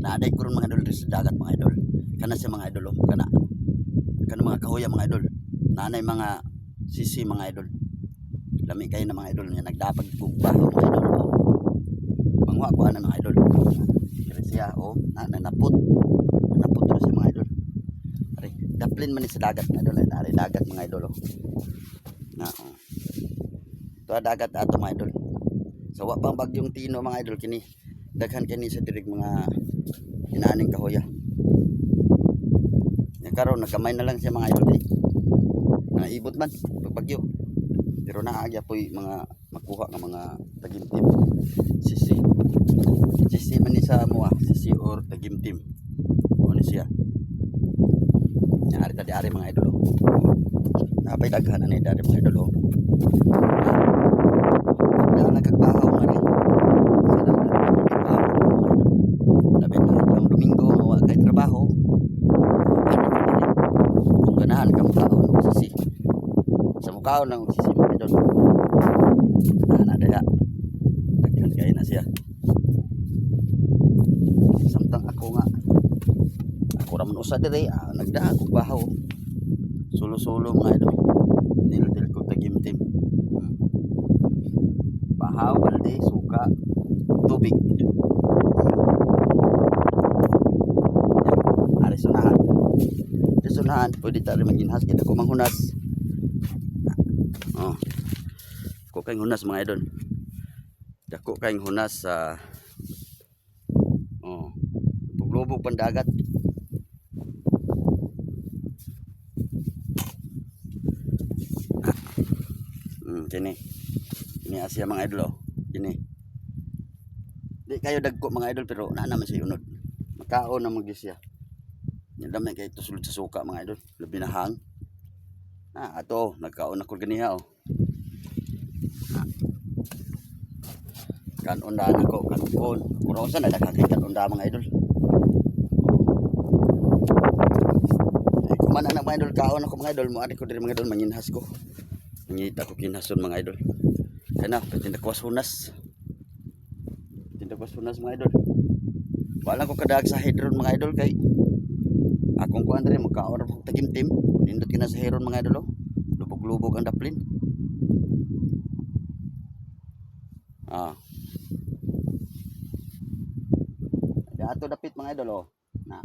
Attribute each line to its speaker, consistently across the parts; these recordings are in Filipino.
Speaker 1: Naaday ko ron mga idol diri sa dagat mga idol. Kana sa mga idol oh. Kana mga kahoya mga idol. Nanay mga sisi mga idol. Lami kayo na mga idol nga nagdapag baho mga idol. Oh. Mangwa ko ana mga idol. Diri siya oh, nanapot. Nanapot diri sa mga idol. Ari, daplin man ni sa dagat mga idol. Ari dagat mga idol oh. Na oh. Tuwa dagat ato mga idol. Sa wa pang bagyong Tino mga idol kini. Daghan kini sa dirig mga inaaning kahoya. Ya karon nagkamay na lang siya mga idol kay. Naibot man pag bagyo. Pero naagya po'y mga makuha nga mga tagimtim. Sisi. Sisi man ni sa mua, sisi or tagimtim. O ni siya. Ari tadi ari mga idol. Napay daghan ani dari mga idol. Na nagkagbahaw nga rin. Labi na itong Domingo mawa kay trabaho. Kung ganahan ka mukhaon sisi. Sa mukhaon lang sisi mga idol. Ana daya. Daghan kay na siya. Samtang ako nga ako ra man usa diri nagdaag og bahaw. Sulo-sulo mga idol. Dil ko tagimtim. Bahaw, balde, suka, tubig. Ari sunahan. Di sunahan, pwede tayo maginhas. Kita ko manghunas. Oh. Ko kayong hunas mga idol. Dako kayong hunas sa oh. Lubog pandagat. Kini. Ini Asia mga idol oh. Kini. Di kayo dagko mga idol pero naa naman siya unod. Makaon na magdi siya. Nindam kay sulod sa suka mga idol. Labi na hang. Ato nagkaon ako ganiha oh. Kanon na ako kanon. Kuno sa nadakakay kanon da mga idol. Kuman na mga idol kaon ako mga idol mo ari ko diri mga idol manginhas ko. Ngita ko kinhason mga idol. Kana tindak was hunas. Tindak was hunas mga idol. Wala ko kadag sa hidron mga idol kay akong kuan diri magkaon og tagimtim. Nindot kina sa hidron mga idol oh. Lubog-lubog ang daplin. Ato dapit mga idol oh. Na.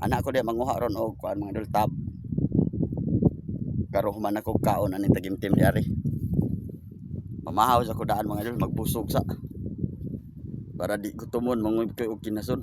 Speaker 1: Anak ko di manguha ron og kuan mga idol tab. Karo man ako kaon ani tagimtim di ari. Mamahaw sa ko daan mga idol magbusog sa. Para di ko tumon manguy og kinason.